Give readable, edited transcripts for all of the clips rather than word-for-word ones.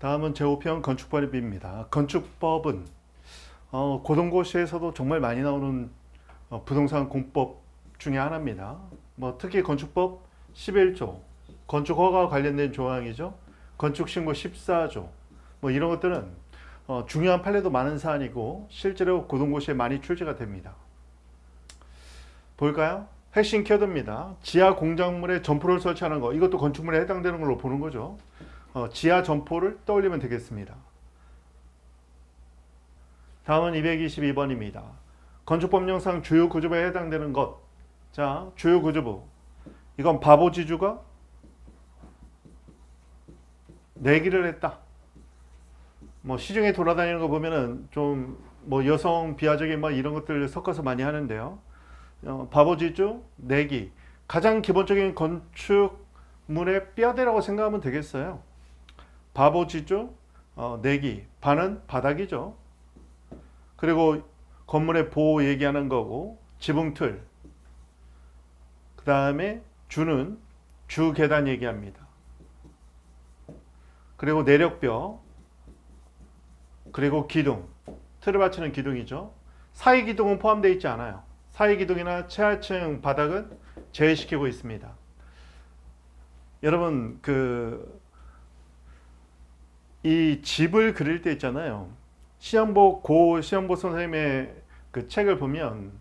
다음은 제5편 건축법입니다. 건축법은 고등고시에서도 정말 많이 나오는 부동산 공법 중에 하나입니다. 특히 건축법 11조, 건축허가 관련된 조항이죠. 건축신고 14조, 이런 것들은 중요한 판례도 많은 사안이고 실제로 고등고시에 많이 출제가 됩니다. 볼까요? 핵심 키워드입니다. 지하 공작물에 점포를 설치하는 거, 이것도 건축물에 해당되는 걸로 보는 거죠. 지하 점포를 떠올리면 되겠습니다. 다음은 222번입니다. 건축법령상 주요 구조부에 해당되는 것. 자, 주요 구조부. 이건 바보지주가 내기를 했다. 시중에 돌아다니는 거 보면은 좀 여성 비하적인 이런 것들 섞어서 많이 하는데요. 바보지주 내기. 가장 기본적인 건축물의 뼈대라고 생각하면 되겠어요. 바보지주 내기. 바는 바닥이죠. 그리고 건물의 보호 얘기하는 거고, 지붕틀. 그 다음에 주는 주 계단 얘기합니다. 그리고 내력뼈, 그리고 기둥, 틀을 받치는 기둥이죠. 사이 기둥은 포함되어 있지 않아요. 사이 기둥이나 최하층 바닥은 제외시키고 있습니다. 여러분, 이 집을 그릴 때 있잖아요. 고 시험보 선생님의 그 책을 보면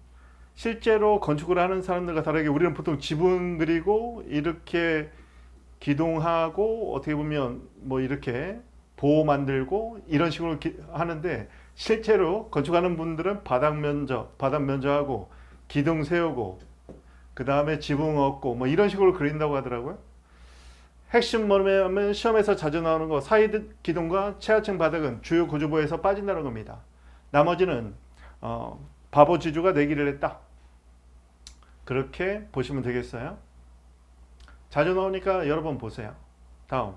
실제로 건축을 하는 사람들과 다르게 우리는 보통 지붕 그리고 이렇게 기둥하고 어떻게 보면 이렇게 보호 만들고 이런 식으로 하는데, 실제로 건축하는 분들은 바닥 면적하고 기둥 세우고 그 다음에 지붕 얹고 이런 식으로 그린다고 하더라고요. 핵심 뭐냐면 시험에서 자주 나오는 거, 사이 기둥과 최하층 바닥은 주요 구조부에서 빠진다는 겁니다. 나머지는 바보지주가 내기를 했다. 그렇게 보시면 되겠어요. 자주 나오니까 여러 번 보세요. 다음,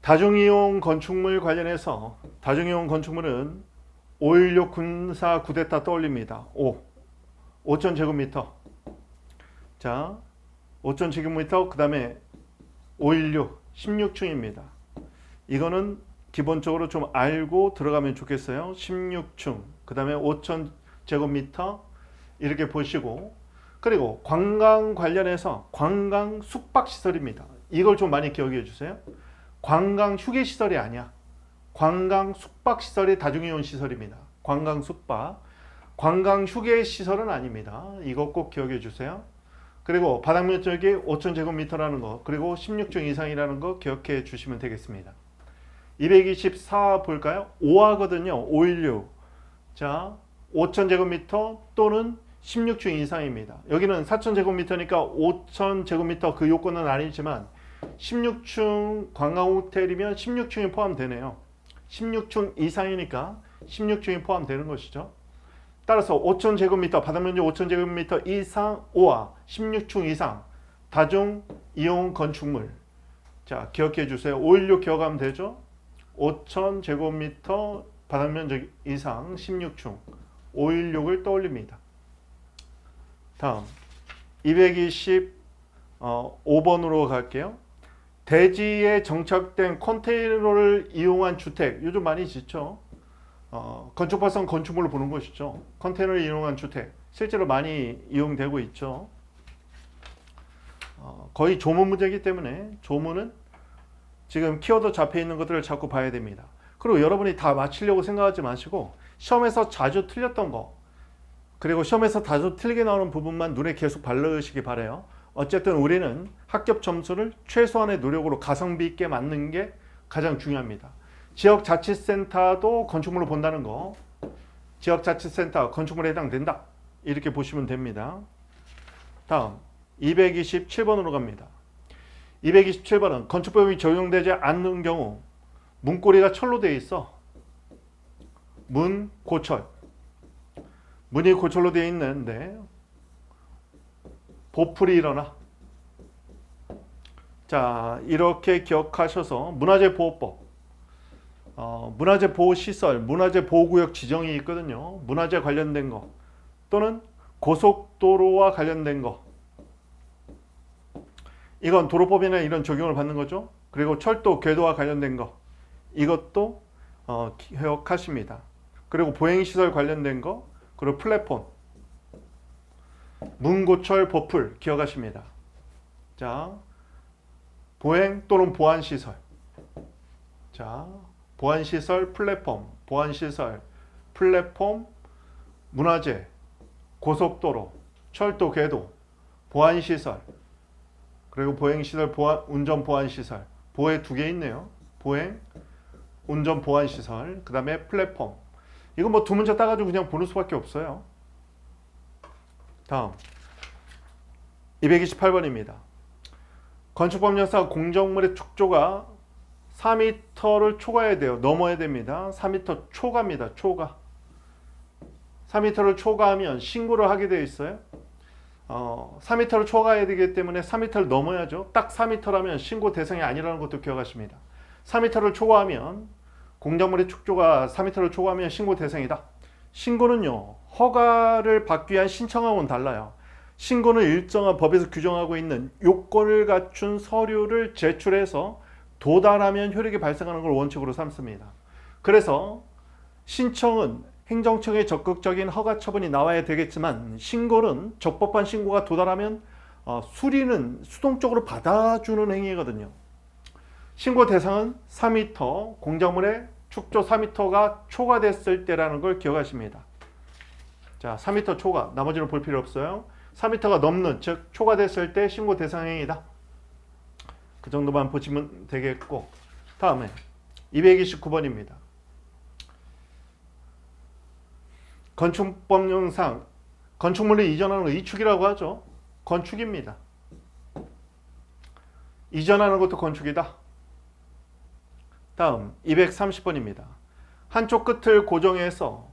다중이용 건축물 관련해서, 다중이용 건축물은 5.16 군사 쿠데타 떠올립니다. 5,000제곱미터. 자, 5,000제곱미터, 그 다음에 5.16 16층입니다. 이거는 기본적으로 좀 알고 들어가면 좋겠어요. 16층, 그 다음에 5,000제곱미터 이렇게 보시고, 그리고 관광 관련해서 관광 숙박시설입니다. 이걸 좀 많이 기억해 주세요. 관광 휴게시설이 아니야. 관광 숙박시설이 다중이용 시설입니다. 관광 숙박, 관광 휴게시설은 아닙니다. 이거 꼭 기억해 주세요. 그리고 바닥 면적이 5,000제곱미터라는 거, 그리고 16층 이상이라는 거 기억해 주시면 되겠습니다. 224 볼까요? 5화거든요. 516. 자, 5,000제곱미터 또는 16층 이상입니다. 여기는 4,000제곱미터니까 5,000제곱미터 그 요건은 아니지만 16층 관광호텔이면 16층이 포함되네요. 16층 이상이니까 16층이 포함되는 것이죠. 따라서 5,000제곱미터, 바닥면적 5,000제곱미터 이상 5화, 16층 이상 다중 이용 건축물. 자, 기억해 주세요. 516 기억하면 되죠. 5,000제곱미터 바닥면적 이상 16층 516을 떠올립니다. 다음 225번으로 갈게요. 대지에 정착된 컨테이너를 이용한 주택, 요즘 많이 짓죠. 건축법상 건축물로 보는 것이죠. 컨테이너를 이용한 주택, 실제로 많이 이용되고 있죠. 거의 조문 문제이기 때문에 조문은 지금 키워드 잡혀 있는 것들을 자꾸 봐야 됩니다. 그리고 여러분이 다 맞추려고 생각하지 마시고 시험에서 자주 틀렸던 거, 그리고 시험에서 자주 틀리게 나오는 부분만 눈에 계속 바르시기 바라요. 어쨌든 우리는 합격 점수를 최소한의 노력으로 가성비 있게 맞는 게 가장 중요합니다. 지역자치센터도 건축물로 본다는 거, 지역자치센터 건축물에 해당된다, 이렇게 보시면 됩니다. 다음 227번으로 갑니다. 227번은 건축법이 적용되지 않는 경우, 문고리가 철로 되어 있어. 문, 고철. 문이 고철로 되어 있는데 보풀이 일어나. 자, 이렇게 기억하셔서 문화재 보호법, 문화재 보호시설, 문화재 보호구역 지정이 있거든요. 문화재 관련된 거 또는 고속도로와 관련된 거, 이건 도로법이나 이런 적용을 받는 거죠. 그리고 철도, 궤도와 관련된 거 이것도 기억하십니다. 그리고 보행시설 관련된 거, 그리고 플랫폼, 문고철, 보풀 기억하십니다. 자, 보행 또는 보안시설. 자, 보안시설, 플랫폼, 보안시설, 플랫폼, 문화재, 고속도로, 철도, 궤도, 보안시설, 그리고 보행시설, 운전 보안시설. 보행 두 개 있네요. 보행, 운전 보안시설, 그 다음에 플랫폼. 이거 뭐 두 문제 따가지고 그냥 보는 수밖에 없어요. 다음 228번입니다. 건축법령상 공정물의 축조가 4m를 초과해야 돼요. 넘어야 됩니다. 4m 초과입니다. 초과. 4m를 초과하면 신고를 하게 되어 있어요. 4m를 초과해야 되기 때문에 4m를 넘어야죠. 딱 4m라면 신고 대상이 아니라는 것도 기억하십니다. 4m를 초과하면 공작물의 축조가 4m를 초과하면 신고 대상이다. 신고는요, 허가를 받기 위한 신청하고는 달라요. 신고는 일정한 법에서 규정하고 있는 요건을 갖춘 서류를 제출해서 도달하면 효력이 발생하는 걸 원칙으로 삼습니다. 그래서 신청은 행정청의 적극적인 허가 처분이 나와야 되겠지만 신고는 적법한 신고가 도달하면 수리는 수동적으로 받아주는 행위거든요. 신고 대상은 4m, 공작물의 축조 4m가 초과됐을 때라는 걸 기억하십니다. 자, 4m 초과, 나머지는 볼 필요 없어요. 4m가 넘는, 즉 초과됐을 때 신고 대상 행위다. 그 정도만 보시면 되겠고, 다음에 229번입니다. 건축법령상 건축물을 이전하는 거 이축이라고 하죠. 건축입니다. 이전하는 것도 건축이다. 다음 230번입니다. 한쪽 끝을 고정해서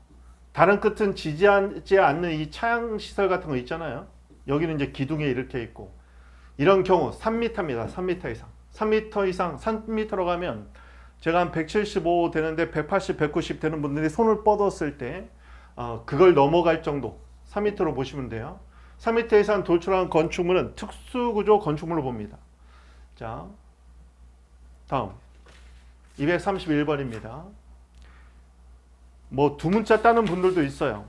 다른 끝은 지지하지 않는 이 차양시설 같은 거 있잖아요. 여기는 이제 기둥에 이렇게 있고, 이런 경우 3m입니다. 3m 이상. 3m 이상, 3m로 가면 제가 한 175 되는데 180, 190 되는 분들이 손을 뻗었을 때 그걸 넘어갈 정도 3m로 보시면 돼요. 3m 이상 돌출한 건축물은 특수구조 건축물로 봅니다. 자, 다음 231번입니다. 뭐 두 문자 따는 분들도 있어요.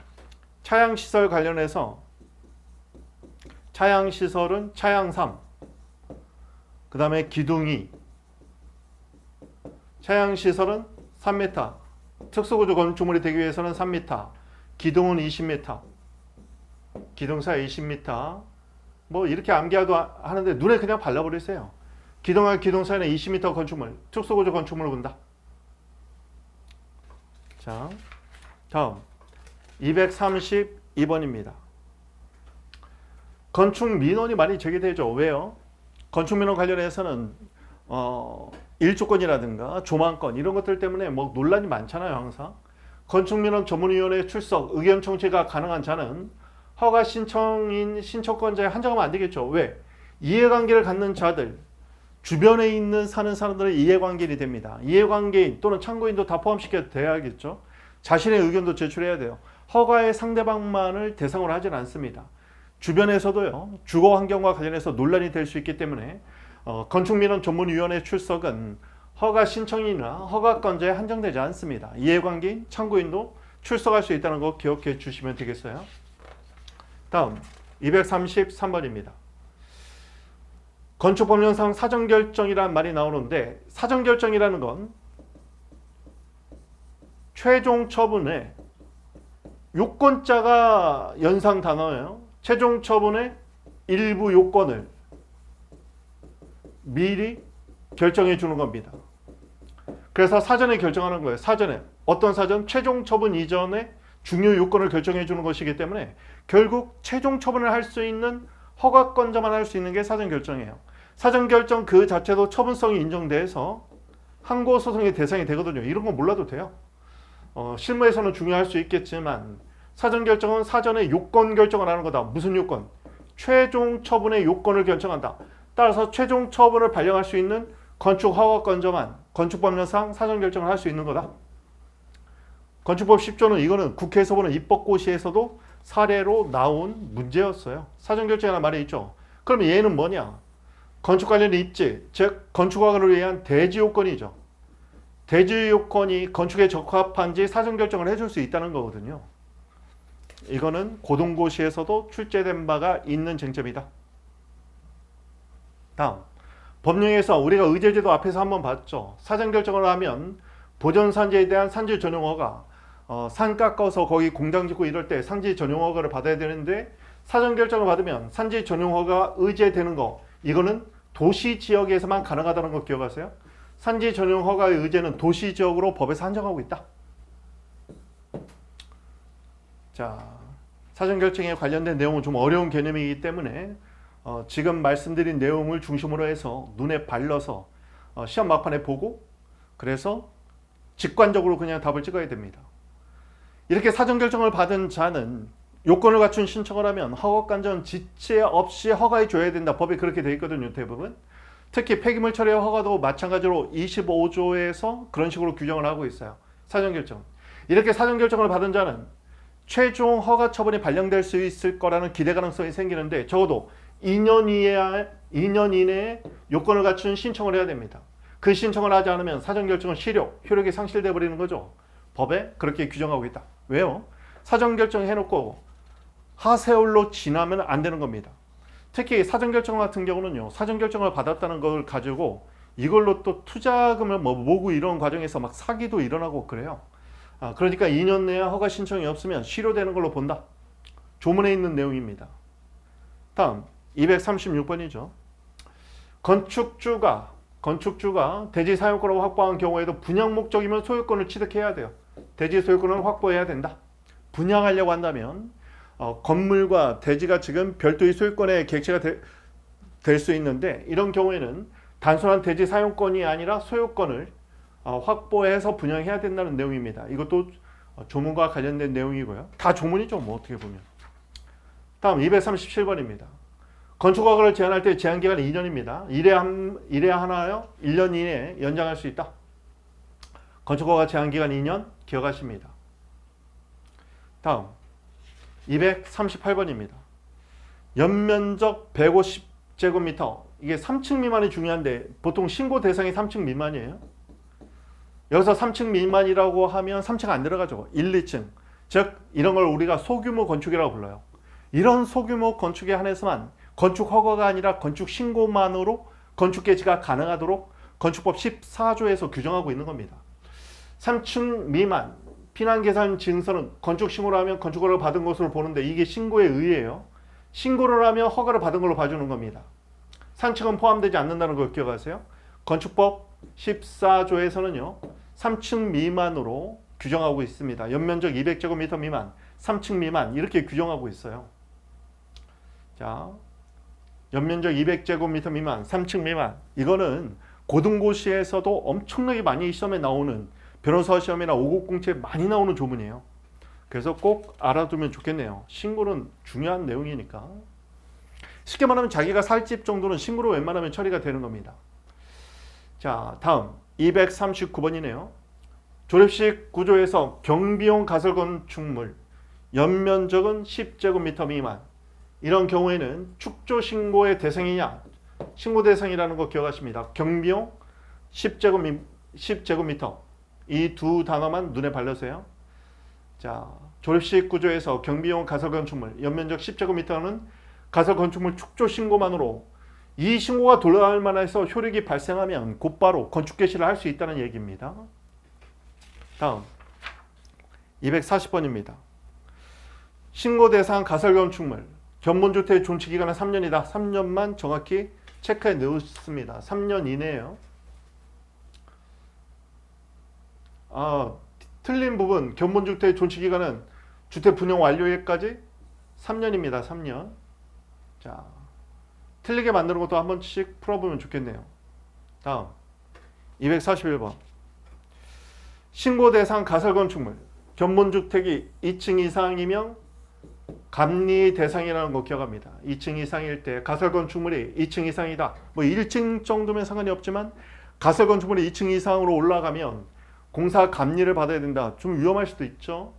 차양시설 관련해서 차양시설은 차양 3, 그 다음에 기둥 2, 차양시설은 3m, 특수구조 건축물이 되기 위해서는 3m, 기둥은 20m, 기둥사 20m, 뭐 이렇게 암기하도 하는데 눈에 그냥 발라버리세요. 기둥과 기둥 사이는 20m 건축물, 특수구조 건축물을 본다. 자, 다음 232번입니다. 건축 민원이 많이 제기되죠. 왜요? 건축 민원 관련해서는 일조건이라든가 조망권 이런 것들 때문에 뭐 논란이 많잖아요. 항상 건축민원 전문위원회 출석, 의견 청취가 가능한 자는 허가 신청인 신청권자에 한정하면 안 되겠죠. 왜? 이해관계를 갖는 자들, 주변에 있는 사는 사람들은 이해관계인이 됩니다. 이해관계인 또는 참고인도 다 포함시켜야 돼야겠죠. 자신의 의견도 제출해야 돼요. 허가의 상대방만을 대상으로 하진 않습니다. 주변에서도요, 주거 환경과 관련해서 논란이 될 수 있기 때문에 건축민원 전문위원회 출석은 허가 신청이나 허가권자에 한정되지 않습니다. 이해관계인, 참고인도 출석할 수 있다는 거 기억해 주시면 되겠어요. 다음 233번입니다. 건축법령상 사전결정이라는 말이 나오는데, 사전결정이라는 건 최종 처분의 요건자가 연상 단어예요. 최종 처분의 일부 요건을 미리 결정해 주는 겁니다. 그래서 사전에 결정하는 거예요. 사전에. 어떤 사전? 최종 처분 이전에 중요 요건을 결정해 주는 것이기 때문에 결국 최종 처분을 할 수 있는 허가권자만 할 수 있는 게 사전 결정이에요. 사전 결정 그 자체도 처분성이 인정돼서 항고 소송의 대상이 되거든요. 이런 거 몰라도 돼요. 실무에서는 중요할 수 있겠지만 사전 결정은 사전에 요건 결정을 하는 거다. 무슨 요건? 최종 처분의 요건을 결정한다. 따라서 최종 처분을 발령할 수 있는 건축 허가권자만 건축법령상 사전 결정을 할 수 있는 거다. 건축법 10조는 이거는 국회에서 보는 입법고시에서도 사례로 나온 문제였어요. 사전 결정이라는 말이 있죠. 그럼 얘는 뭐냐? 건축 관련 입지, 즉 건축허가를 위한 대지 요건이죠. 대지 요건이 건축에 적합한지 사전 결정을 해줄 수 있다는 거거든요. 이거는 고등고시에서도 출제된 바가 있는 쟁점이다. 다음, 법령에서 우리가 의제제도 앞에서 한번 봤죠. 사전 결정을 하면 보존산지에 대한 산지 전용허가, 산 깎아서 거기 공장 짓고 이럴 때 산지 전용허가를 받아야 되는데 사전 결정을 받으면 산지 전용허가 의제되는 거, 이거는 도시 지역에서만 가능하다는 거 기억하세요? 산지 전용허가의 의제는 도시 지역으로 법에서 한정하고 있다. 자, 사전 결정에 관련된 내용은 좀 어려운 개념이기 때문에 지금 말씀드린 내용을 중심으로 해서 눈에 발라서 시험 막판에 보고 그래서 직관적으로 그냥 답을 찍어야 됩니다. 이렇게 사전 결정을 받은 자는 요건을 갖춘 신청을 하면 허가관전 지체 없이 허가해 줘야 된다. 법에 그렇게 되어 있거든요, 대부분. 특히 폐기물 처리 허가도 마찬가지로 25조에서 그런 식으로 규정을 하고 있어요. 사전 결정. 이렇게 사전 결정을 받은 자는 최종 허가 처분이 발령될 수 있을 거라는 기대 가능성이 생기는데 적어도 2년 이내에 요건을 갖춘 신청을 해야 됩니다. 그 신청을 하지 않으면 사전 결정은 효력이 상실돼 버리는 거죠. 법에 그렇게 규정하고 있다. 왜요? 사전 결정 해놓고 하세월로 지나면 안 되는 겁니다. 특히 사전 결정 같은 경우는요, 사전 결정을 받았다는 걸 가지고 이걸로 또 투자금을 모으고 이런 과정에서 막 사기도 일어나고 그래요. 그러니까 2년 내에 허가 신청이 없으면 실효되는 걸로 본다. 조문에 있는 내용입니다. 다음 236번이죠. 건축주가 대지 사용권을 확보한 경우에도 분양 목적이면 소유권을 취득해야 돼요. 대지 소유권을 확보해야 된다. 분양하려고 한다면 건물과 대지가 지금 별도의 소유권에 객체가 될 수 있는데 이런 경우에는 단순한 대지 사용권이 아니라 소유권을 확보해서 분양해야 된다는 내용입니다. 이것도 조문과 관련된 내용이고요. 다 조문이죠, 뭐 어떻게 보면. 다음 237번입니다. 건축허가를 제한할 때 제한기간이 2년입니다. 1회 하나요? 1년 이내에 연장할 수 있다. 건축허가 제한기간 2년 기억하십니다. 다음 238번입니다. 연면적 150제곱미터, 이게 3층 미만이 중요한데 보통 신고 대상이 3층 미만이에요. 여기서 3층 미만이라고 하면 3층 안 들어가죠. 1, 2층. 즉 이런 걸 우리가 소규모 건축이라고 불러요. 이런 소규모 건축에 한해서만 건축 허가가 아니라 건축 신고만으로 건축 개시가 가능하도록 건축법 14조에서 규정하고 있는 겁니다. 3층 미만 피난 계산 증서는 건축 신고를 하면 건축허가를 받은 것으로 보는데 이게 신고에 의해요. 신고를 하면 허가를 받은 걸로 봐주는 겁니다. 상층은 포함되지 않는다는 걸 기억하세요. 건축법 14조에서는요. 3층 미만으로 규정하고 있습니다. 연면적 200제곱미터 미만, 3층 미만 이렇게 규정하고 있어요. 자, 연면적 200제곱미터 미만, 3층 미만, 이거는 고등고시에서도 엄청나게 많이 시험에 나오는 변호사 시험이나 5급 공채에 많이 나오는 조문이에요. 그래서 꼭 알아두면 좋겠네요. 신고는 중요한 내용이니까. 쉽게 말하면 자기가 살 집 정도는 신고로 웬만하면 처리가 되는 겁니다. 자, 다음 239번이네요. 조립식 구조에서 경비용 가설 건축물 연면적은 10제곱미터 미만, 이런 경우에는 축조 신고의 대상이냐, 신고 대상이라는 거 기억하십니다. 경비용 10제곱미터, 이 두 단어만 눈에 발려서요. 자, 조립식 구조에서 경비용 가설 건축물 연면적 10제곱미터는 가설 건축물 축조 신고만으로 이 신고가 돌아갈 만해서 효력이 발생하면 곧바로 건축 개시를 할 수 있다는 얘기입니다. 다음 240번입니다. 신고 대상 가설 건축물 견본주택 존치 기간은 3년이다. 3년만 정확히 체크해 넣습니다. 3년 이내에요. 틀린 부분, 견본주택 존치 기간은 주택 분양 완료일까지 3년입니다. 3년. 자, 틀리게 만드는 것도 한 번씩 풀어보면 좋겠네요. 다음 241번. 신고 대상 가설 건축물 견본주택이 2층 이상이면 감리 대상이라는 거 기억합니다. 2층 이상일 때 가설 건축물이 2층 이상이다. 뭐 1층 정도면 상관이 없지만 가설 건축물이 2층 이상으로 올라가면 공사 감리를 받아야 된다. 좀 위험할 수도 있죠.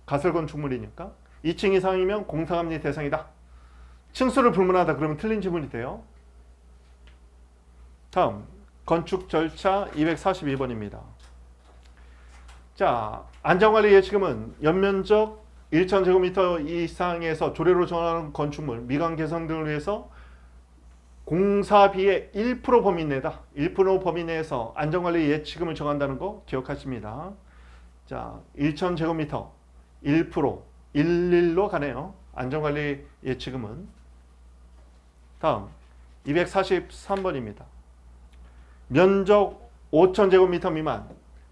가설 건축물이니까. 2층 이상이면 공사 감리 대상이다. 층수를 불문하다 그러면 틀린 지문이 돼요. 다음 건축 절차 242번입니다. 자, 안전관리 예치금은 연면적 1,000제곱미터 이상에서 조례로 정하는 건축물 미관 개선 등을 위해서 공사비의 1% 범위 내다. 1% 범위 내에서 안전관리 예치금을 정한다는 거 기억하십니다. 자, 1,000제곱미터 1% 11로 가네요. 안전관리 예치금은. 다음 243번입니다. 면적 5,000제곱미터 미만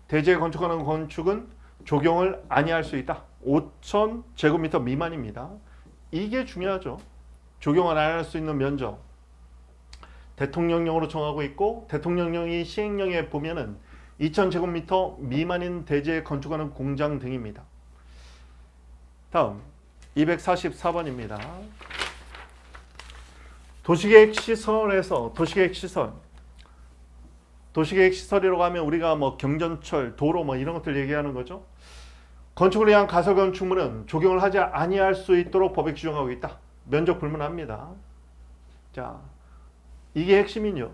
대지에 건축하는 건축은 적용을 아니할 수 있다. 5,000제곱미터 미만입니다. 이게 중요하죠. 적용을 안 할 수 있는 면적. 대통령령으로 정하고 있고 대통령령이 시행령에 보면은 2,000제곱미터 미만인 대지에 건축하는 공장 등입니다. 다음 244번입니다. 도시계획 시설에서 도시계획 시설이라고 하면 우리가 뭐 경전철, 도로 뭐 이런 것들 얘기하는 거죠. 건축을 위한 가설 건축물은 적용을 하지 아니할 수 있도록 법에 규정하고 있다. 면적 불문합니다. 자, 이게 핵심이죠.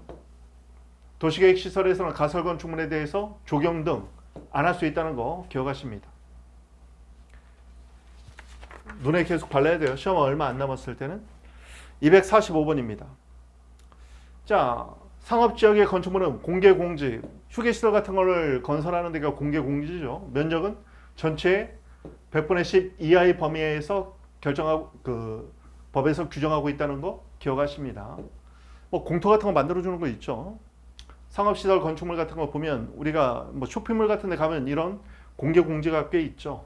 도시계획 시설에서는 가설 건축물에 대해서 적용 등 안 할 수 있다는 거 기억하십니다. 눈에 계속 발라야 돼요. 시험 얼마 안 남았을 때는. 245번입니다. 자, 상업지역의 건축물은 공개공지, 휴게시설 같은 거를 건설하는 데가 공개공지죠. 면적은 전체의 100분의 10 이하의 범위에서 결정하고 법에서 규정하고 있다는 거 기억하십니다. 뭐 공터 같은 거 만들어주는 거 있죠. 상업시설 건축물 같은 거 보면 우리가 뭐 쇼핑몰 같은 데 가면 이런 공개공지가 꽤 있죠.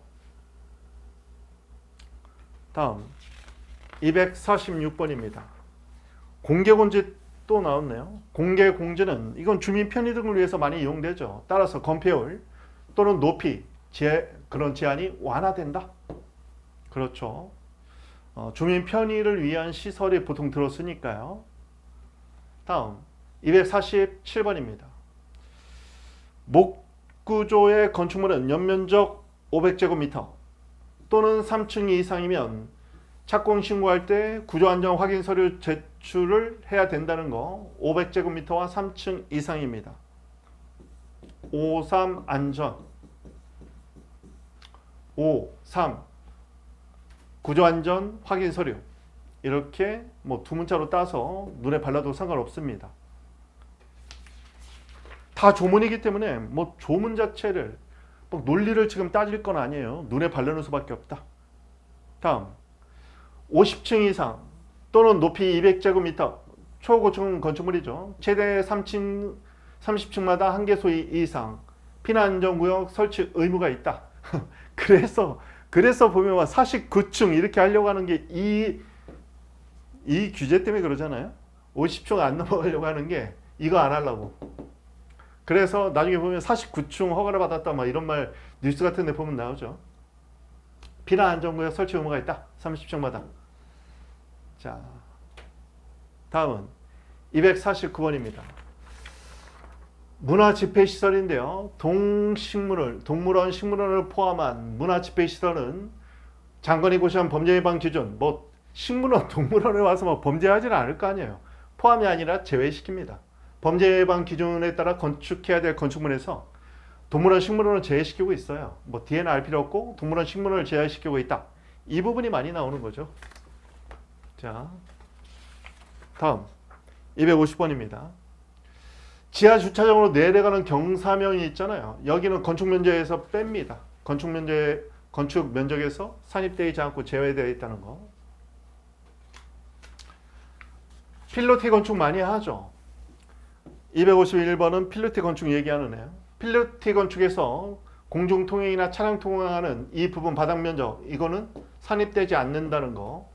다음 246번입니다. 공개공지 또 나왔네요. 공개공지는 이건 주민 편의 등을 위해서 많이 이용되죠. 따라서 건폐율 또는 높이 그런 제한이 완화된다. 그렇죠. 주민 편의를 위한 시설이 보통 들어서니까요. 다음 247번입니다. 목구조의 건축물은 연면적 500제곱미터 또는 3층 이상이면 착공 신고할 때 구조안전 확인 서류 제출을 해야 된다는 거. 500제곱미터와 3층 이상입니다. 53 안전 53 구조안전 확인 서류 이렇게 뭐 두 문자로 따서 눈에 발라도 상관없습니다. 다 조문이기 때문에 뭐 조문 자체를 뭐 논리를 지금 따질 건 아니에요. 눈에 바르는 수밖에 없다. 다음 50층 이상 또는 높이 200제곱미터 초고층 건축물이죠. 최대 3층 30층마다 한 개소 이상 피난안전구역 설치 의무가 있다. 그래서 보면 49층 이렇게 하려고 하는 게 이 규제 때문에 그러잖아요. 50층 안 넘어가려고 하는 게 이거 안 하려고. 그래서 나중에 보면 49층 허가를 받았다 막 이런 말 뉴스 같은 데 보면 나오죠. 피난안전구역 설치 의무가 있다. 30층마다. 자, 다음은 249번입니다. 문화집회시설인데요. 동물원, 식물원을 포함한 문화집회시설은 장관이 고시한 범죄예방 기준, 뭐 식물원, 동물원에 와서 뭐 범죄하지는 않을 거 아니에요. 포함이 아니라 제외시킵니다. 범죄예방 기준에 따라 건축해야 될 건축물에서 동물원, 식물원을 제외시키고 있어요. 뭐 뒤에는 알 필요 없고 동물원, 식물원을 제외시키고 있다. 이 부분이 많이 나오는 거죠. 자, 다음 250번입니다. 지하 주차장으로 내려가는 경사면이 있잖아요. 여기는 건축 면적에서 뺍니다. 건축 면적에서 산입되지 않고 제외되어 있다는 거. 필로티 건축 많이 하죠. 251번은 필로티 건축 얘기하는 애요. 필로티 건축에서 공중통행이나 차량 통행하는 이 부분 바닥 면적 이거는 산입되지 않는다는 거.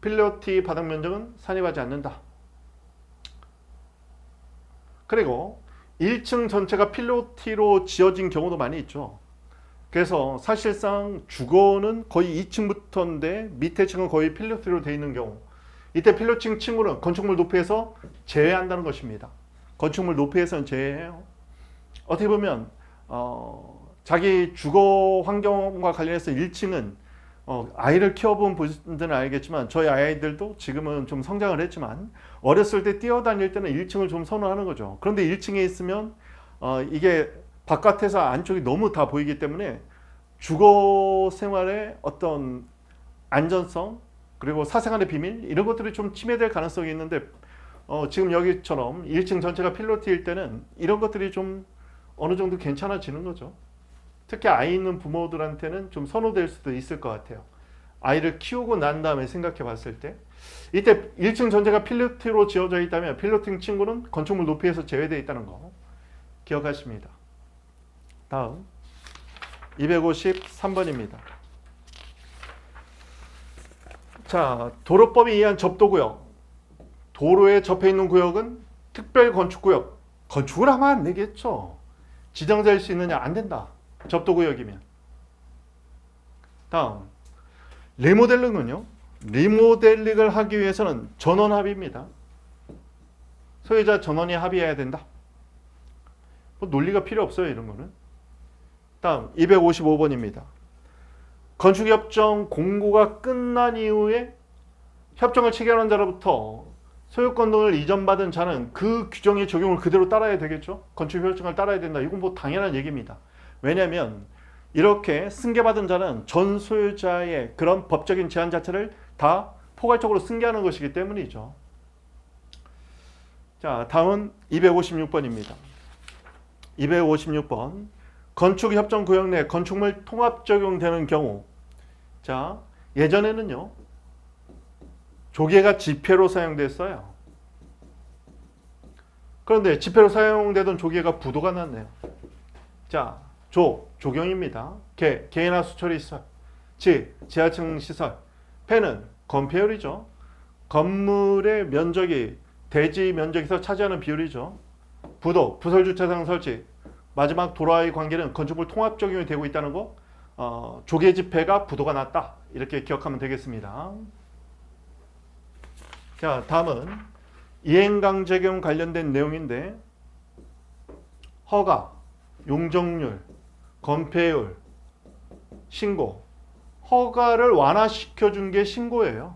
필로티 바닥 면적은 산입하지 않는다. 그리고 1층 전체가 필로티로 지어진 경우도 많이 있죠. 그래서 사실상 주거는 거의 2층부터인데 밑에 층은 거의 필로티로 되어 있는 경우, 이때 필로층 층으로는 건축물 높이에서 제외한다는 것입니다. 건축물 높이에서는 제외해요. 어떻게 보면 자기 주거 환경과 관련해서 1층은 아이를 키워본 분들은 알겠지만 저희 아이들도 지금은 좀 성장을 했지만 어렸을 때 뛰어다닐 때는 1층을 좀 선호하는 거죠. 그런데 1층에 있으면 이게 바깥에서 안쪽이 너무 다 보이기 때문에 주거 생활의 어떤 안전성 그리고 사생활의 비밀 이런 것들이 좀 침해될 가능성이 있는데 지금 여기처럼 1층 전체가 필로티일 때는 이런 것들이 좀 어느 정도 괜찮아지는 거죠. 특히 아이 있는 부모들한테는 좀 선호될 수도 있을 것 같아요. 아이를 키우고 난 다음에 생각해 봤을 때 이때 1층 전체가 필로티로 지어져 있다면 필로팅 친구는 건축물 높이에서 제외되어 있다는 거 기억하십니다. 다음 253번입니다. 자, 도로법에 의한 접도구역. 도로에 접해 있는 구역은 특별건축구역. 건축을 하면 안 되겠죠. 지정될 수 있느냐? 안 된다. 접도구역이면. 다음 리모델링은요. 리모델링을 하기 위해서는 전원 합의입니다. 소유자 전원이 합의해야 된다. 뭐 논리가 필요 없어요. 이런 거는. 다음 255번입니다. 건축협정 공고가 끝난 이후에 협정을 체결한 자로부터 소유권 등을 이전받은 자는 그 규정의 적용을 그대로 따라야 되겠죠. 건축협정을 따라야 된다. 이건 뭐 당연한 얘기입니다. 왜냐하면 이렇게 승계받은 자는 전 소유자의 그런 법적인 제한 자체를 다 포괄적으로 승계하는 것이기 때문이죠. 자, 다음은 256번입니다. 256번. 건축협정구역 내 건축물 통합 적용되는 경우. 자, 예전에는요. 조개가 지폐로 사용됐어요. 그런데 지폐로 사용되던 조개가 부도가 났네요. 자, 조경입니다. 개인화 수처리 시설. 지하층 시설. 폐는 건폐율이죠. 건물의 면적이 대지 면적에서 차지하는 비율이죠. 부설주차장 설치. 마지막 도로와의 관계는 건축물 통합 적용이 되고 있다는 거. 조개 지폐가 부도가 났다. 이렇게 기억하면 되겠습니다. 자, 다음은 이행강제경 관련된 내용인데 허가, 용적률, 건폐율, 신고. 허가를 완화시켜 준 게 신고예요.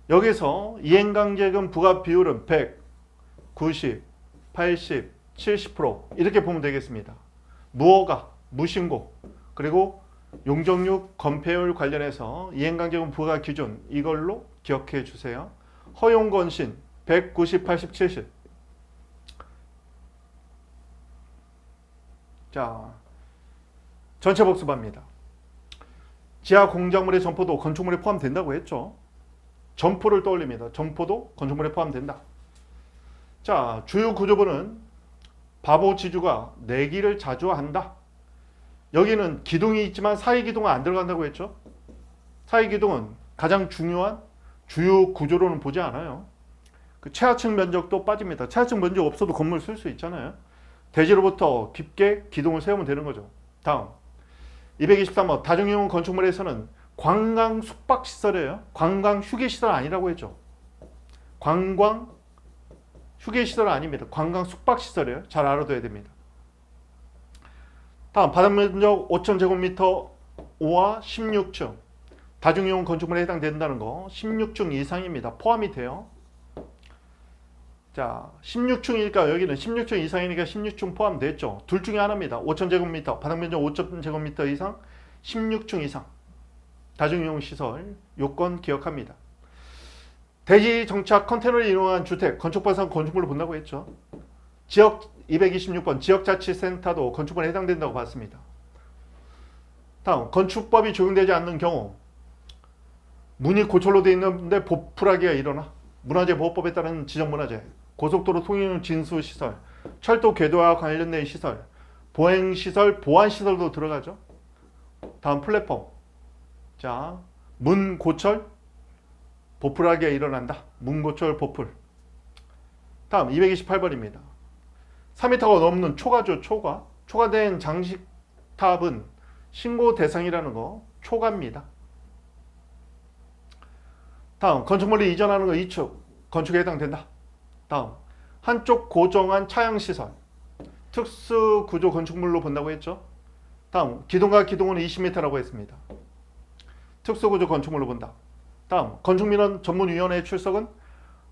여기서 이행강제금 부과 비율은 100, 90, 80, 70% 이렇게 보면 되겠습니다. 무허가, 무신고, 그리고 용적률, 건폐율 관련해서 이행강제금 부과 기준 이걸로 기억해 주세요. 허용건신 100, 90, 80, 70. 자, 전체 복습합니다. 지하 공작물의 점포도 건축물에 포함된다고 했죠. 점포를 떠올립니다. 점포도 건축물에 포함된다. 자, 주요 구조부는 바보 지주가 내기를 자주 한다. 여기는 기둥이 있지만 사이 기둥은 안 들어간다고 했죠. 사이 기둥은 가장 중요한 주요 구조로는 보지 않아요. 그 최하층 면적도 빠집니다. 최하층 면적 없어도 건물 쓸 수 있잖아요. 대지로부터 깊게 기둥을 세우면 되는 거죠. 다음 223번 다중이용 건축물에서는 관광 숙박시설이에요. 관광 휴게시설 아니라고 했죠. 관광 휴게시설 아닙니다. 관광 숙박시설이에요. 잘 알아둬야 됩니다. 다음 바닥면적 5,000제곱미터와 16층 다중이용 건축물에 해당된다는 거 16층 이상입니다. 포함이 돼요. 자, 16층이니까 여기는 16층 이상이니까 16층 포함됐죠. 둘 중에 하나입니다. 5,000제곱미터 바닥면적 5,000제곱미터 이상 16층 이상 다중이용 시설 요건 기억합니다. 대지 정착 컨테이너를 이용한 주택 건축법상 건축물로 본다고 했죠. 지역 226번 지역자치센터도 건축물에 해당된다고 봤습니다. 다음 건축법이 적용되지 않는 경우 문이 고철로 되어 있는데 보풀하기가 일어나 문화재보호법에 따른 지정문화재 고속도로 통행 진수시설 철도 궤도와 관련된 시설 보행시설 보안시설도 들어가죠. 다음 플랫폼 자, 문 고철 보풀하기가 일어난다. 문 고철 보풀. 다음 228번입니다. 3m가 넘는 초가죠. 초가된 장식탑은 신고 대상이라는 거 초가입니다. 다음 건축물을 이전하는 거 2축 건축에 해당된다. 다음 한쪽 고정한 차양시설 특수구조 건축물로 본다고 했죠. 다음 기둥과 기둥은 20m라고 했습니다. 특수구조 건축물로 본다. 다음, 건축민원 전문위원회의 출석은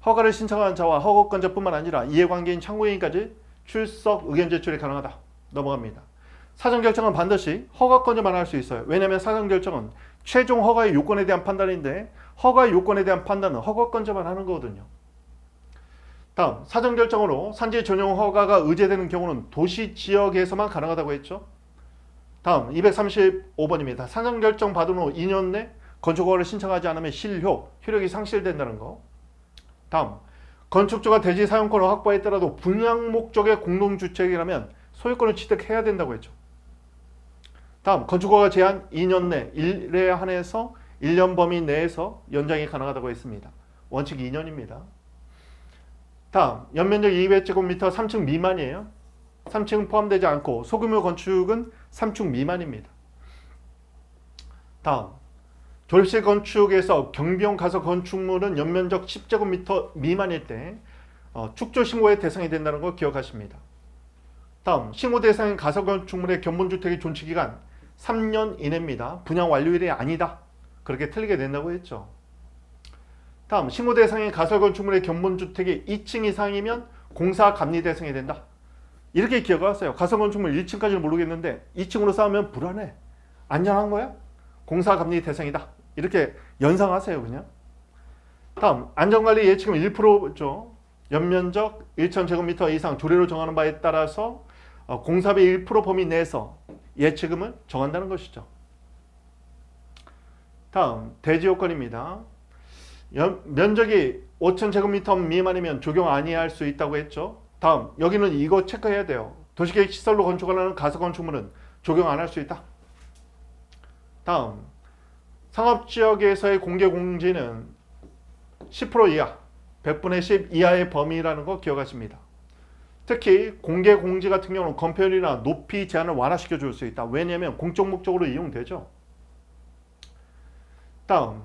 허가를 신청한 자와 허가권자뿐만 아니라 이해관계인 참고인까지 출석 의견 제출이 가능하다. 넘어갑니다. 사전결정은 반드시 허가권자만 할 수 있어요. 왜냐하면 사전결정은 최종 허가의 요건에 대한 판단인데 허가의 요건에 대한 판단은 허가권자만 하는 거거든요. 다음, 사전결정으로 산지 전용 허가가 의제되는 경우는 도시 지역에서만 가능하다고 했죠. 다음 235번입니다. 사전결정 받은 후 2년 내 건축허가를 신청하지 않으면 효력이 상실된다는 거. 다음, 건축주가 대지 사용권을 확보했더라도 분양 목적의 공동주택이라면 소유권을 취득해야 된다고 했죠. 다음, 건축허가 제한 2년 내 1에 한해서 1년 범위 내에서 연장이 가능하다고 했습니다. 원칙 2년입니다. 다음, 연면적 200제곱미터 3층 미만이에요. 3층 포함되지 않고 소규모 건축은 3층 미만입니다. 다음, 조립식 건축에서 경비용 가설 건축물은 연면적 10제곱미터 미만일 때 축조 신고의 대상이 된다는 거 기억하십니다. 다음, 신고 대상인 가설 건축물의 견본주택의 존치기간 3년 이내입니다. 분양 완료일이 아니다. 그렇게 틀리게 된다고 했죠. 다음, 신고 대상인 가설 건축물의 견본주택이 2층 이상이면 공사 감리 대상이 된다. 이렇게 기억하세요. 가설 건축물 1층까지는 모르겠는데 2층으로 쌓으면 불안해. 안전한 거야? 공사 감리 대상이다. 이렇게 연상하세요, 그냥. 다음, 안전관리 예치금 1%죠. 연면적 1,000제곱미터 이상 조례로 정하는 바에 따라서 공사비 1% 범위 내에서 예치금을 정한다는 것이죠. 다음, 대지 요건입니다. 면적이 5,000제곱미터 미만이면 적용 아니할 수 있다고 했죠. 다음, 여기는 이거 체크해야 돼요. 도시계획 시설로 건축하는 가설 건축물은 적용 안 할 수 있다. 다음, 상업지역에서의 공개 공지는 10% 이하, 100분의 10 이하의 범위라는 거 기억하십니다. 특히 공개 공지 같은 경우는 건폐율이나 높이 제한을 완화시켜 줄 수 있다. 왜냐하면 공적 목적으로 이용되죠. 다음,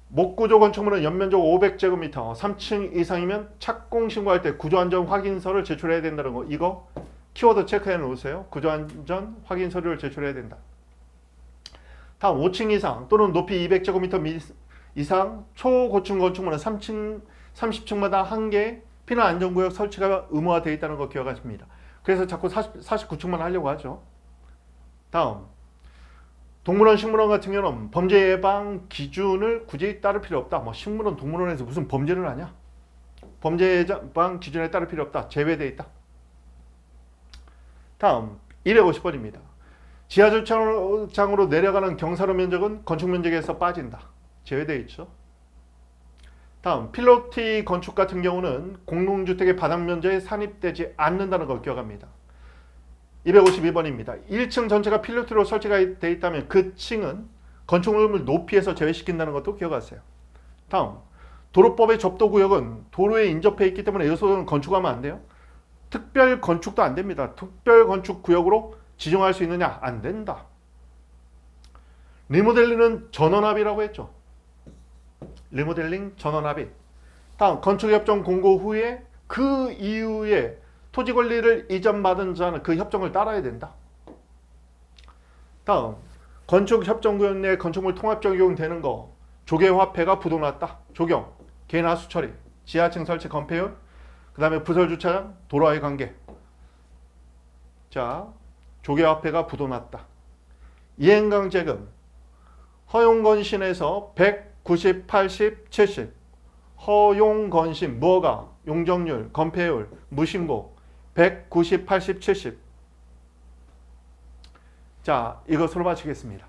목구조 건축물은 연면적 500제곱미터 3층 이상이면 착공 신고할 때 구조안전 확인서를 제출해야 된다는 거. 이거 키워드 체크해 놓으세요. 구조안전 확인서를 제출해야 된다. 다음, 5층 이상 또는 높이 200제곱미터 이상 초고층 건축물은 30층마다 한 개의 피난 안전구역 설치가 의무화되어 있다는 거 기억하십니다. 그래서 자꾸 49층만 하려고 하죠. 다음, 동물원, 식물원 같은 경우는 범죄 예방 기준을 굳이 따를 필요 없다. 뭐 식물원, 동물원에서 무슨 범죄를 하냐? 범죄 예방 기준에 따를 필요 없다. 제외되어 있다. 다음, 250번입니다. 지하주차장으로 내려가는 경사로 면적은 건축 면적에서 빠진다. 제외되어 있죠. 다음, 필로티 건축 같은 경우는 공동주택의 바닥 면적에 산입되지 않는다는 걸 기억합니다. 252번입니다. 1층 전체가 필로티로 설치가 되어 있다면 그 층은 건축물 높이에서 제외시킨다는 것도 기억하세요. 다음, 도로법의 접도구역은 도로에 인접해 있기 때문에 여기서는 건축하면 안 돼요. 특별 건축도 안 됩니다. 특별 건축 구역으로 지정할 수 있느냐? 안 된다. 리모델링은 전원합의라고 했죠. 리모델링 전원합의. 다음, 건축협정 공고 후에 그 이후에 토지 권리를 이전받은 자는 그 협정을 따라야 된다. 다음, 건축협정구역 내 건축물 통합 적용되는 거. 조개화폐가 부도났다. 적용. 개나수 처리. 지하층 설치 건폐율. 그 다음에 부설주차장. 도로와의 관계. 자, 조개화폐가 부도났다. 이행강제금. 허용건신에서 100, 90, 80, 70. 허용건신. 무허가. 용적률. 건폐율. 무신고. 100, 90, 80, 70. 자, 이것으로 마치겠습니다.